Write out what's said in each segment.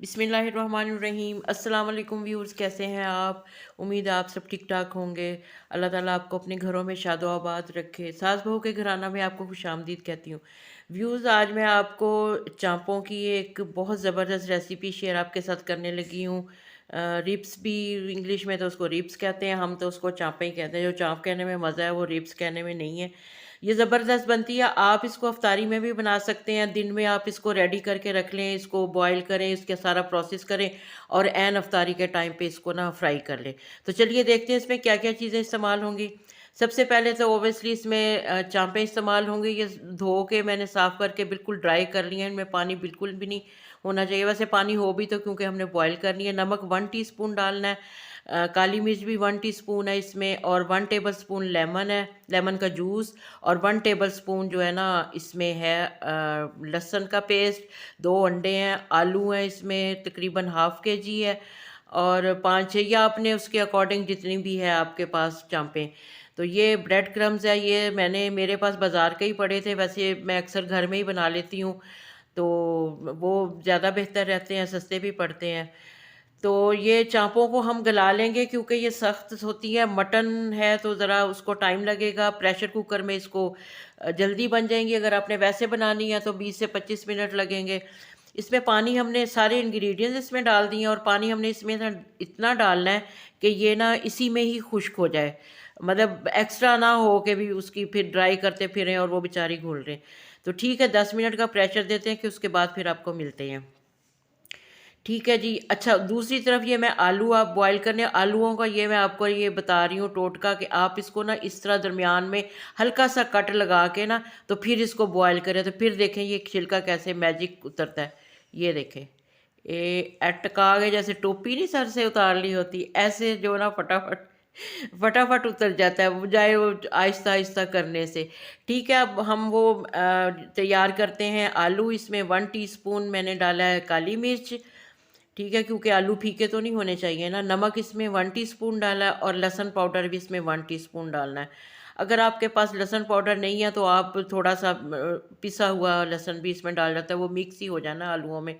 बिस्मिल्लाहिर्रहमानिर्रहीम। अस्सलाम वालेकुम व्यूअर्स, कैसे हैं आप? उम्मीद है आप सब ठीक ठाक होंगे। अल्लाह ताला आपको अपने घरों में शादो आबाद रखे। सास बहू के घराना में आपको खुशामदीद कहती हूँ। व्यूअर्स, आज मैं आपको चांपों की एक बहुत ज़बरदस्त रेसिपी शेयर आपके साथ करने लगी हूँ। रिब्स भी इंग्लिश में तो उसको रिब्स कहते हैं, हम तो उसको चांपें ही कहते हैं। जो चांप कहने में मज़ा है वो रिब्स कहने में नहीं है। ये ज़बरदस्त बनती है। आप इसको अफ्तारी में भी बना सकते हैं। दिन में आप इसको रेडी करके रख लें, इसको बॉयल करें, इसके सारा प्रोसेस करें और ऐन अफ्तारी के टाइम पे इसको ना फ्राई कर लें। तो चलिए देखते हैं इसमें क्या क्या चीज़ें इस्तेमाल होंगी। सबसे पहले तो ओबियसली इसमें चांपें इस्तेमाल होंगी। ये धो के मैंने साफ़ करके बिल्कुल ड्राई कर लिए हैं। इनमें पानी बिल्कुल भी नहीं होना चाहिए। वैसे पानी हो भी तो क्योंकि हमने बॉयल करनी है। नमक 1 टीस्पून डालना है। काली मिर्च भी 1 टीस्पून है इसमें, और 1 टेबल स्पून लेमन है, लेमन का जूस, और 1 टेबल स्पून जो है ना इसमें है लहसुन का पेस्ट। 2 अंडे हैं, आलू हैं इसमें तकरीबन हाफ़ केजी है, और 5-6 या अपने उसके अकॉर्डिंग जितनी भी है आपके पास चांपें। तो ये ब्रेड क्रम्स है, ये मेरे पास बाज़ार के ही पड़े थे। वैसे मैं अक्सर घर में ही बना लेती हूँ, तो वो ज़्यादा बेहतर रहते हैं, सस्ते भी पड़ते हैं। तो ये चाँपों को हम गला लेंगे क्योंकि ये सख्त होती है। मटन है तो ज़रा उसको टाइम लगेगा। प्रेशर कुकर में इसको जल्दी बन जाएंगी। अगर आपने वैसे बनानी है तो 20 से 25 मिनट लगेंगे। इसमें पानी हमने सारे इंग्रेडिएंट्स इसमें डाल दिए हैं, और पानी हमने इसमें ना इतना डालना है कि ये ना इसी में ही खुश्क हो जाए। मतलब एक्स्ट्रा ना हो कि भी उसकी फिर ड्राई करते फिरें और वो बेचारी घुल रहे। तो ठीक है, 10 मिनट का प्रेशर देते हैं कि उसके बाद फिर आपको मिलते हैं। ठीक है जी। अच्छा, दूसरी तरफ ये मैं आलू आप बॉयल करने, आलूओं का ये मैं आपको ये बता रही हूँ टोटका, कि आप इसको ना इस तरह दरमियान में हल्का सा कट लगा के ना तो फिर इसको बॉयल करें, तो फिर देखें ये छिलका कैसे मैजिक उतरता है। ये देखें, ये अटका के जैसे टोपी नहीं सर से उतार ली होती, ऐसे जो ना फटाफट फटाफट उतर जाता है, बजाय वो आहिस्ता आहिस्ता करने से। ठीक है, अब हम वो तैयार करते हैं। आलू, इसमें 1 टीस्पून मैंने डाला है काली मिर्च। ठीक है, क्योंकि आलू फीके तो नहीं होने चाहिए ना। नमक इसमें 1 टीस्पून डाला है, और लहसुन पाउडर भी इसमें 1 टीस्पून डालना है। अगर आपके पास लहसुन पाउडर नहीं है तो आप थोड़ा सा पिसा हुआ लहसुन भी इसमें डाल जाता है, वो मिक्स ही हो जाना आलूओं में।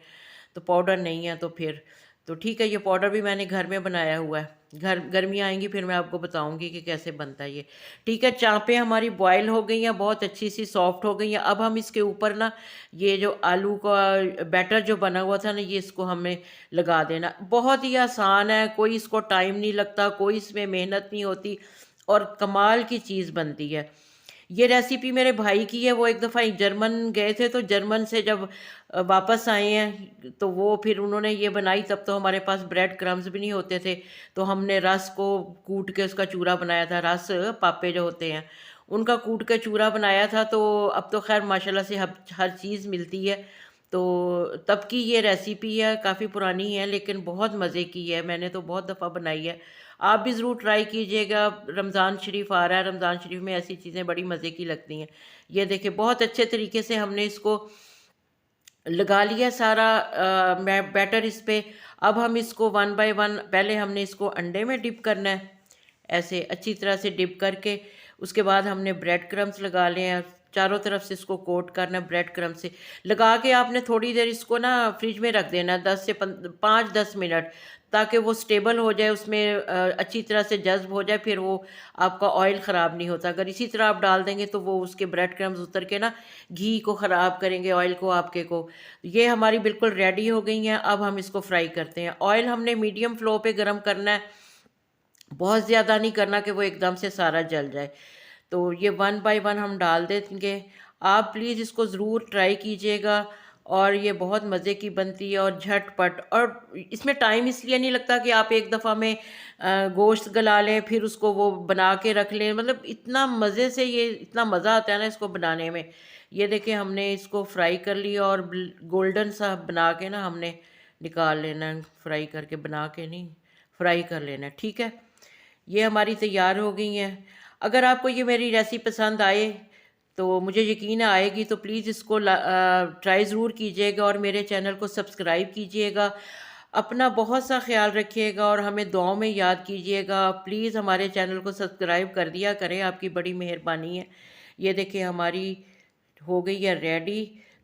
तो पाउडर नहीं है तो फिर तो ठीक है, ये पाउडर भी मैंने घर में बनाया हुआ है। घर गर्मियाँ आएंगी फिर मैं आपको बताऊंगी कि कैसे बनता है ये। ठीक है, चाँपें हमारी बॉयल हो गई हैं, बहुत अच्छी सी सॉफ्ट हो गई हैं। अब हम इसके ऊपर ना ये जो आलू का बैटर जो बना हुआ था ना, ये इसको हमें लगा देना। बहुत ही आसान है, कोई इसको टाइम नहीं लगता, कोई इसमें मेहनत नहीं होती, और कमाल की चीज़ बनती है। ये रेसिपी मेरे भाई की है। वो एक दफ़ा जर्मन गए थे, तो जर्मन से जब वापस आए हैं तो वो फिर उन्होंने ये बनाई। तब तो हमारे पास ब्रेड क्रम्स भी नहीं होते थे, तो हमने रस को कूट के उसका चूरा बनाया था। रस पापे जो होते हैं उनका कूट के चूरा बनाया था। तो अब तो खैर माशाल्लाह से हर चीज़ मिलती है। तो तब की ये रेसिपी है, काफ़ी पुरानी है लेकिन बहुत मज़े की है। मैंने तो बहुत दफ़ा बनाई है। आप भी ज़रूर ट्राई कीजिएगा। रमज़ान शरीफ आ रहा है, रमज़ान शरीफ में ऐसी चीज़ें बड़ी मज़े की लगती हैं। ये देखिए, बहुत अच्छे तरीके से हमने इसको लगा लिया सारा मैं बैटर इस पे। अब हम इसको वन बाय वन, पहले हमने इसको अंडे में डिप करना है, ऐसे अच्छी तरह से डिप करके उसके बाद हमने ब्रेड क्रम्स लगा लिए हैं। चारों तरफ से इसको कोट करना है ब्रेड क्रम्स से। लगा के आपने थोड़ी देर इसको ना फ्रिज में रख देना है, 5-10 मिनट, ताकि वो स्टेबल हो जाए, उसमें अच्छी तरह से जज्ब हो जाए, फिर वो आपका ऑयल ख़राब नहीं होता। अगर इसी तरह आप डाल देंगे तो वो उसके ब्रेड क्रम्स उतर के ना घी को ख़राब करेंगे, ऑयल को आपके को। ये हमारी बिल्कुल रेडी हो गई हैं। अब हम इसको फ्राई करते हैं। ऑयल हमने मीडियम फ्लो पे गरम करना है, बहुत ज़्यादा नहीं करना कि वो एकदम से सारा जल जाए। तो ये वन बाय वन हम डाल देंगे। आप प्लीज़ इसको ज़रूर ट्राई कीजिएगा, और ये बहुत मज़े की बनती है और झटपट। और इसमें टाइम इसलिए नहीं लगता कि आप एक दफ़ा में गोश्त गला लें फिर उसको वो बना के रख लें। मतलब इतना मज़े से, ये इतना मज़ा आता है ना इसको बनाने में। ये देखिए, हमने इसको फ्राई कर लिया और गोल्डन सा बना के ना हमने निकाल लेना है। फ्राई करके, बना के नहीं, फ्राई कर लेना है। ठीक है, ये हमारी तैयार हो गई हैं। अगर आपको ये मेरी रेसिपी पसंद आए तो मुझे यकीन आएगी, तो प्लीज़ इसको ट्राई ज़रूर कीजिएगा, और मेरे चैनल को सब्सक्राइब कीजिएगा। अपना बहुत सा ख्याल रखिएगा और हमें दुआओं में याद कीजिएगा। प्लीज़ हमारे चैनल को सब्सक्राइब कर दिया करें, आपकी बड़ी मेहरबानी है। ये देखिए, हमारी हो गई है रेडी।